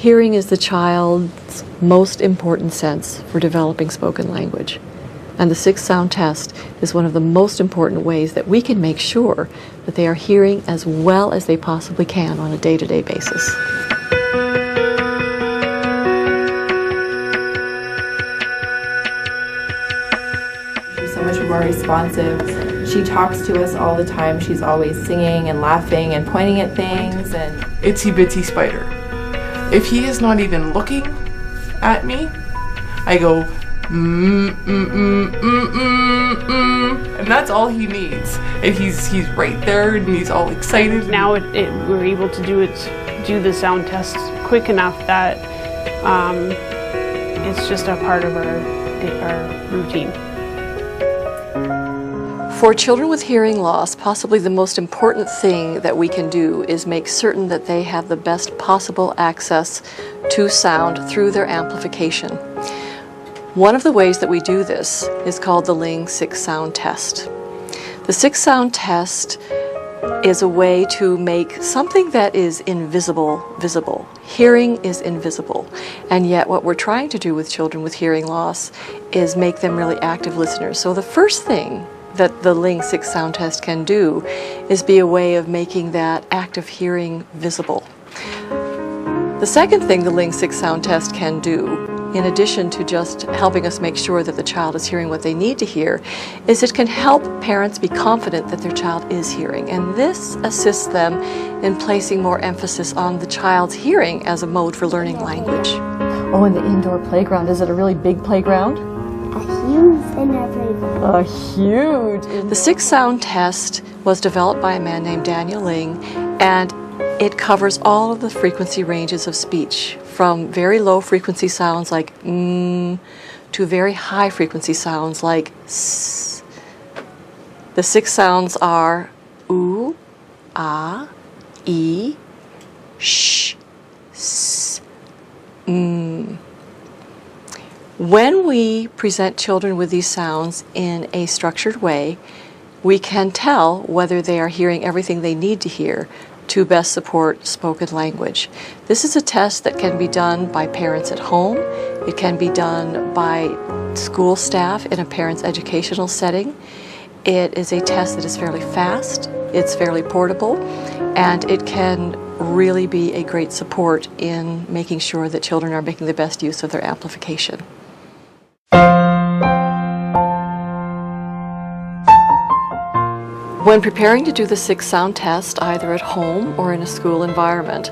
Hearing is the child's most important sense for developing spoken language. And the sixth sound test is one of the most important ways that we can make sure that they are hearing as well as they possibly can on a day-to-day basis. She's so much more responsive. She talks to us all the time. She's always singing and laughing and pointing at things. And itsy bitsy spider. If he is not even looking at me, I go, and that's all he needs. And he's right there, and he's all excited. Now we're able to do the sound test quick enough that it's just a part of our routine. For children with hearing loss, possibly the most important thing that we can do is make certain that they have the best possible access to sound through their amplification. One of the ways that we do this is called the Ling six sound test. The six sound test is a way to make something that is invisible visible. Hearing is invisible, and yet what we're trying to do with children with hearing loss is make them really active listeners. So the first thing that the Ling six sound test can do is be a way of making that active hearing visible. The second thing the Ling six sound test can do, in addition to just helping us make sure that the child is hearing what they need to hear, is it can help parents be confident that their child is hearing. And this assists them in placing more emphasis on the child's hearing as a mode for learning language. Oh, and the indoor playground, is it a really big playground? A huge and everything. A huge. The six sound test was developed by a man named Daniel Ling, and it covers all of the frequency ranges of speech, from very low frequency sounds like to very high frequency sounds like s. The six sounds are oo, ah, e, sh, s, m. When we present children with these sounds in a structured way, we can tell whether they are hearing everything they need to hear to best support spoken language. This is a test that can be done by parents at home. It can be done by school staff in a parent's educational setting. It is a test that is fairly fast, it's fairly portable, and it can really be a great support in making sure that children are making the best use of their amplification. When preparing to do the six sound test, either at home or in a school environment,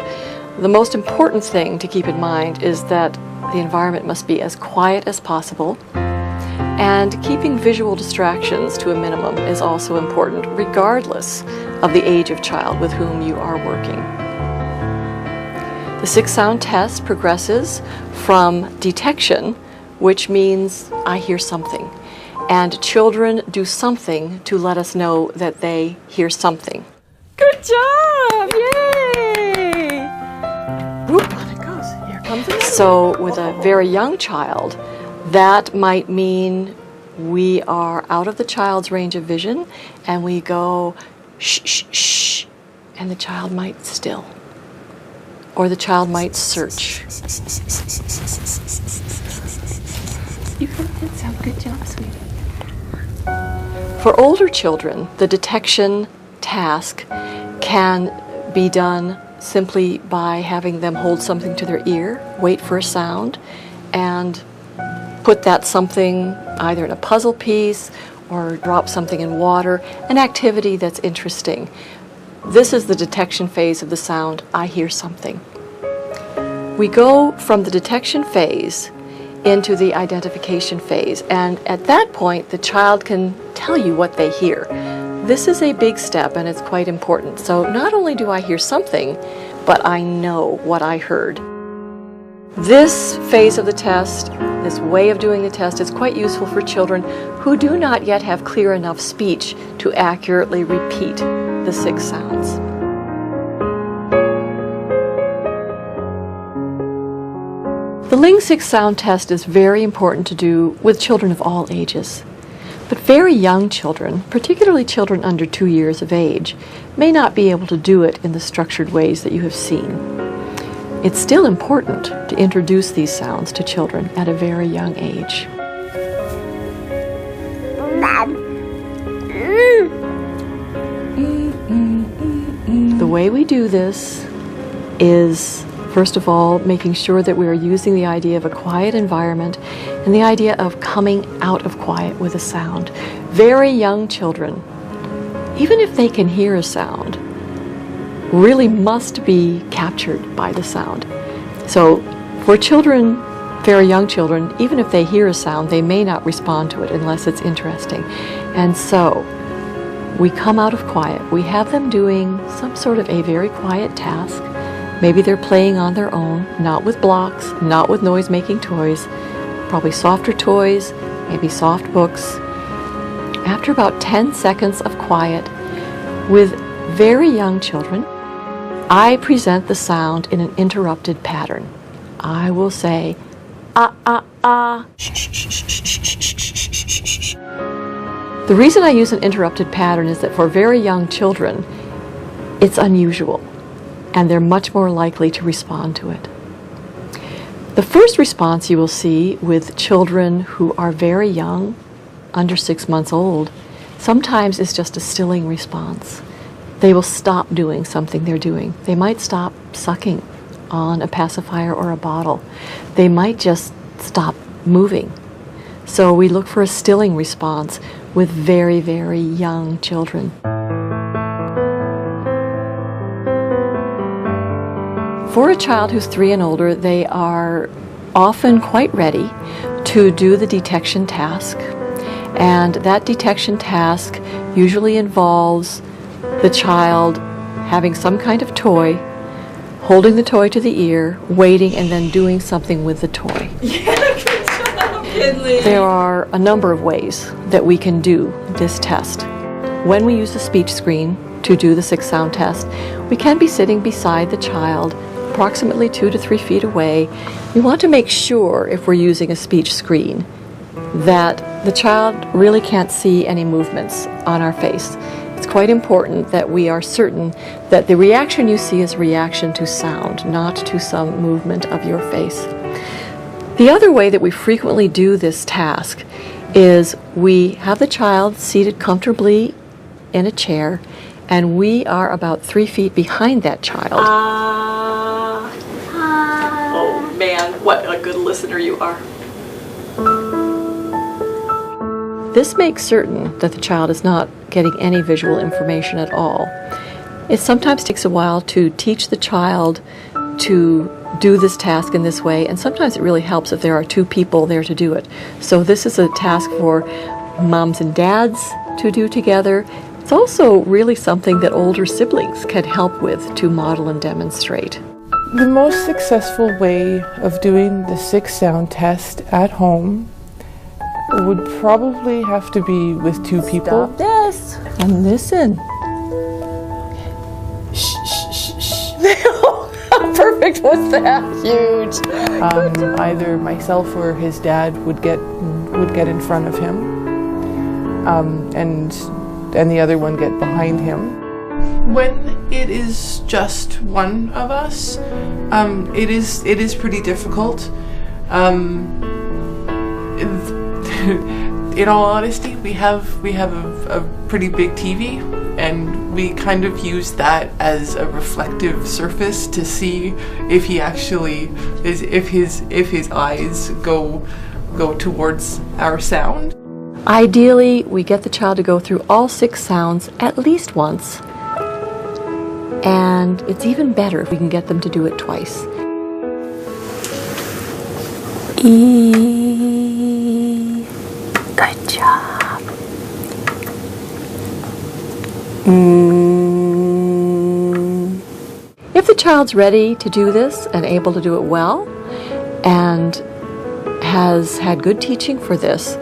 the most important thing to keep in mind is that the environment must be as quiet as possible, and keeping visual distractions to a minimum is also important, regardless of the age of child with whom you are working. The six sound test progresses from detection, which means I hear something, and children do something to let us know that they hear something. Good job! Yay! Whoop, on it goes. Here comes it. So with a very young child, that might mean we are out of the child's range of vision and we go shh, shh, shh, and the child might still. Or the child might search. You did sound good job, sweetie. For older children, the detection task can be done simply by having them hold something to their ear, wait for a sound, and put that something either in a puzzle piece or drop something in water, an activity that's interesting. This is the detection phase of the sound, I hear something. We go from the detection phase into the identification phase, and at that point the child can tell you what they hear. This is a big step and it's quite important. So not only do I hear something, but I know what I heard. This phase of the test, this way of doing the test, is quite useful for children who do not yet have clear enough speech to accurately repeat the six sounds. The Ling six sound test is very important to do with children of all ages. But very young children, particularly children under 2 years of age, may not be able to do it in the structured ways that you have seen. it's still important to introduce these sounds to children at a very young age. The way we do this is, first of all, making sure that we are using the idea of a quiet environment and the idea of coming out of quiet with a sound. Very young children, even if they can hear a sound, really must be captured by the sound. So for children, very young children, even if they hear a sound, they may not respond to it unless it's interesting. And so we come out of quiet. We have them doing some sort of a very quiet task. Maybe they're playing on their own, not with blocks, not with noise-making toys, probably softer toys, maybe soft books. After about 10 seconds of quiet, with very young children, I present the sound in an interrupted pattern. I will say, ah, ah, ah. The reason I use an interrupted pattern is that for very young children, it's unusual, and they're much more likely to respond to it. The first response you will see with children who are very young, under 6 months old, sometimes is just a stilling response. They will stop doing something they're doing. They might stop sucking on a pacifier or a bottle. They might just stop moving. So we look for a stilling response with very, very young children. For a child who's 3 and older, they are often quite ready to do the detection task. And that detection task usually involves the child having some kind of toy, holding the toy to the ear, waiting, and then doing something with the toy. Yeah, good job, Kinley. There are a number of ways that we can do this test. When we use the speech screen to do the 6-sound test, we can be sitting beside the child approximately 2 to 3 feet away. We want to make sure, if we're using a speech screen, that the child really can't see any movements on our face. It's quite important that we are certain that the reaction you see is a reaction to sound, not to some movement of your face. The other way that we frequently do this task is we have the child seated comfortably in a chair, and we are about 3 feet behind that child. Oh man, what a good listener you are. This makes certain that the child is not getting any visual information at all. It sometimes takes a while to teach the child to do this task in this way, and sometimes it really helps if there are 2 people there to do it. So this is a task for moms and dads to do together. It's also really something that older siblings can help with to model and demonstrate. The most successful way of doing the 6-sound test at home would probably have to be with 2 people. Stop this and listen. Shh, shh, shh, shh. How perfect was that? Huge. Either myself or his dad would get in front of him, and the other one get behind him. When it is just one of us, it is pretty difficult. In all honesty, we have a pretty big TV, and we kind of use that as a reflective surface to see if he actually if his eyes go towards our sound. Ideally, we get the child to go through all 6 sounds at least once, and it's even better if we can get them to do it twice. E. Good job. If the child's ready to do this and able to do it well and has had good teaching for this,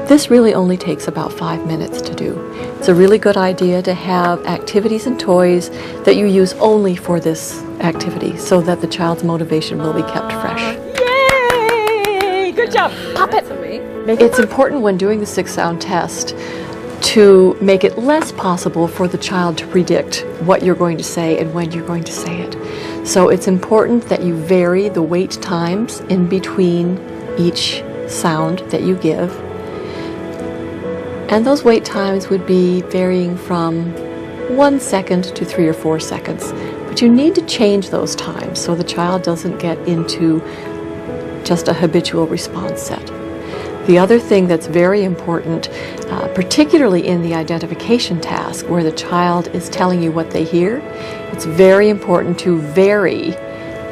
this really only takes about 5 minutes to do. It's a really good idea to have activities and toys that you use only for this activity so that the child's motivation will be kept fresh. Yay! Good job. Pop it. It's important when doing the 6-sound test to make it less possible for the child to predict what you're going to say and when you're going to say it. So it's important that you vary the wait times in between each sound that you give. And those wait times would be varying from 1 second to 3 or 4 seconds. But you need to change those times so the child doesn't get into just a habitual response set. The other thing that's very important, particularly in the identification task where the child is telling you what they hear, it's very important to vary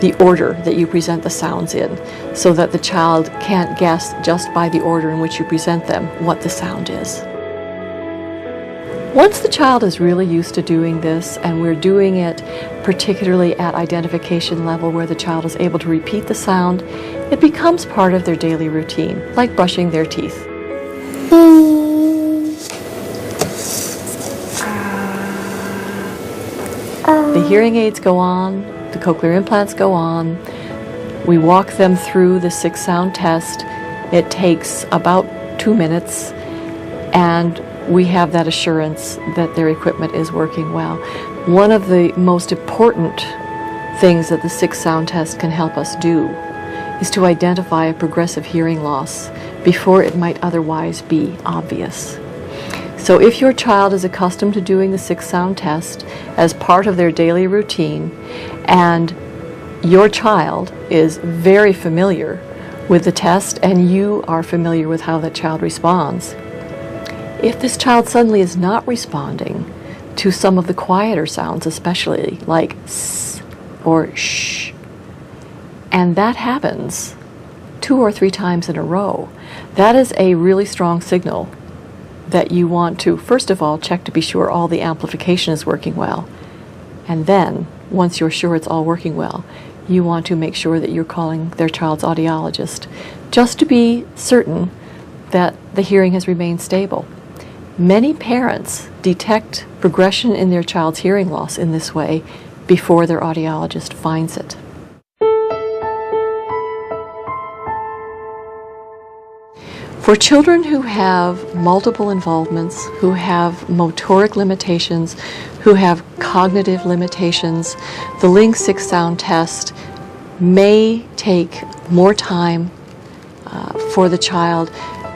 the order that you present the sounds in so that the child can't guess just by the order in which you present them what the sound is. Once the child is really used to doing this, and we're doing it particularly at identification level where the child is able to repeat the sound, it becomes part of their daily routine, like brushing their teeth. The hearing aids go on, the cochlear implants go on, we walk them through the 6-sound test. It takes about 2 minutes, and we have that assurance that their equipment is working well. One of the most important things that the 6-sound test can help us do is to identify a progressive hearing loss before it might otherwise be obvious. So if your child is accustomed to doing the 6-sound test as part of their daily routine, and your child is very familiar with the test and you are familiar with how that child responds, if this child suddenly is not responding to some of the quieter sounds, especially like s or sh, and that happens 2 or 3 times in a row, that is a really strong signal that you want to, first of all, check to be sure all the amplification is working well. And then, once you're sure it's all working well, you want to make sure that you're calling their child's audiologist, just to be certain that the hearing has remained stable. Many parents detect progression in their child's hearing loss in this way before their audiologist finds it. For children who have multiple involvements, who have motoric limitations, who have cognitive limitations, the Ling 6-sound test may take more time for the child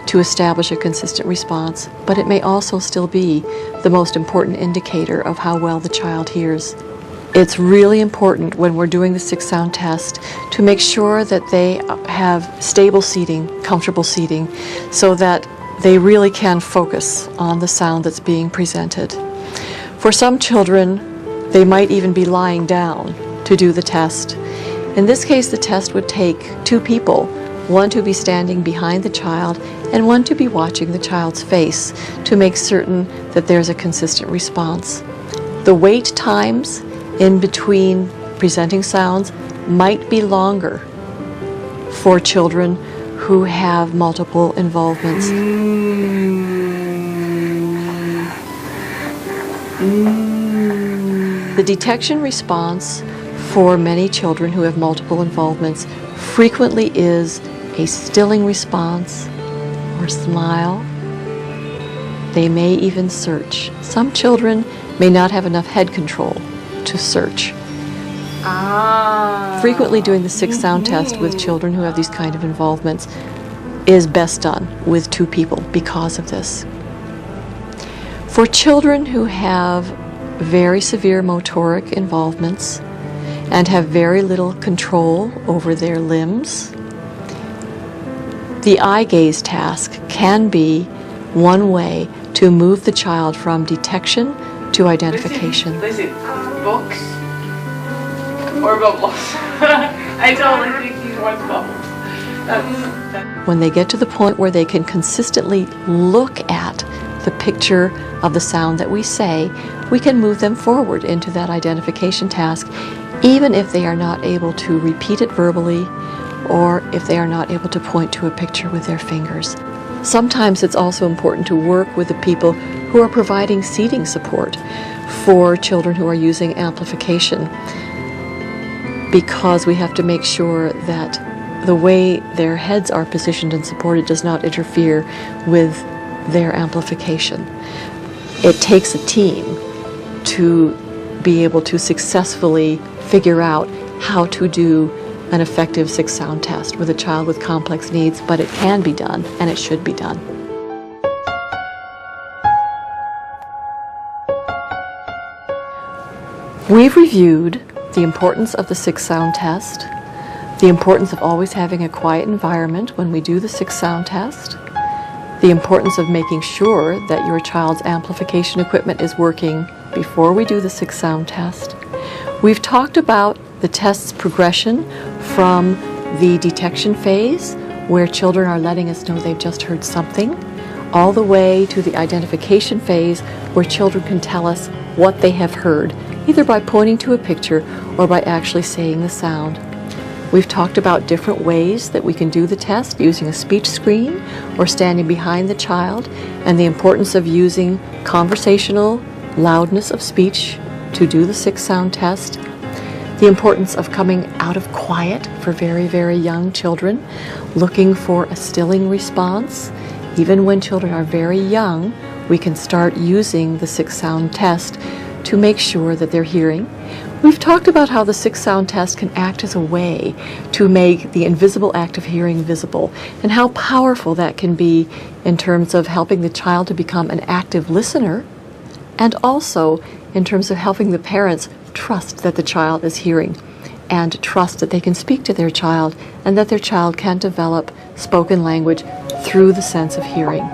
to establish a consistent response, but it may also still be the most important indicator of how well the child hears. It's really important when we're doing the 6-sound test to make sure that they have stable seating, comfortable seating, so that they really can focus on the sound that's being presented. For some children, they might even be lying down to do the test. In this case, the test would take 2 people, one to be standing behind the child and one to be watching the child's face to make certain that there's a consistent response. The wait times in between presenting sounds might be longer for children who have multiple involvements. The detection response for many children who have multiple involvements frequently is a stilling response or smile. They may even search. Some children may not have enough head control to search. Frequently doing the 6-sound test with children who have these kind of involvements is best done with 2 people because of this. For children who have very severe motoric involvements and have very little control over their limbs, the eye gaze task can be one way to move the child from detection to identification. Listen, books or bubbles? I totally think he wants bubbles. When they get to the point where they can consistently look at the picture of the sound that we say, we can move them forward into that identification task, even if they are not able to repeat it verbally or if they are not able to point to a picture with their fingers. Sometimes it's also important to work with the people who are providing seating support for children who are using amplification, because we have to make sure that the way their heads are positioned and supported does not interfere with their amplification. It takes a team to be able to successfully figure out how to do an effective six-sound test with a child with complex needs, but it can be done and it should be done. We've reviewed the importance of the six-sound test, the importance of always having a quiet environment when we do the six-sound test, the importance of making sure that your child's amplification equipment is working before we do the six-sound test. We've talked about the test's progression from the detection phase, where children are letting us know they've just heard something, all the way to the identification phase, where children can tell us what they have heard, either by pointing to a picture or by actually saying the sound. We've talked about different ways that we can do the test, using a speech screen or standing behind the child, and the importance of using conversational loudness of speech to do the six-sound test, the importance of coming out of quiet for very, very young children, looking for a stilling response. Even when children are very young, we can start using the six-sound test to make sure that they're hearing. We've talked about how the six-sound test can act as a way to make the invisible act of hearing visible, and how powerful that can be in terms of helping the child to become an active listener, and also in terms of helping the parents trust that the child is hearing, and trust that they can speak to their child, and that their child can develop spoken language through the sense of hearing.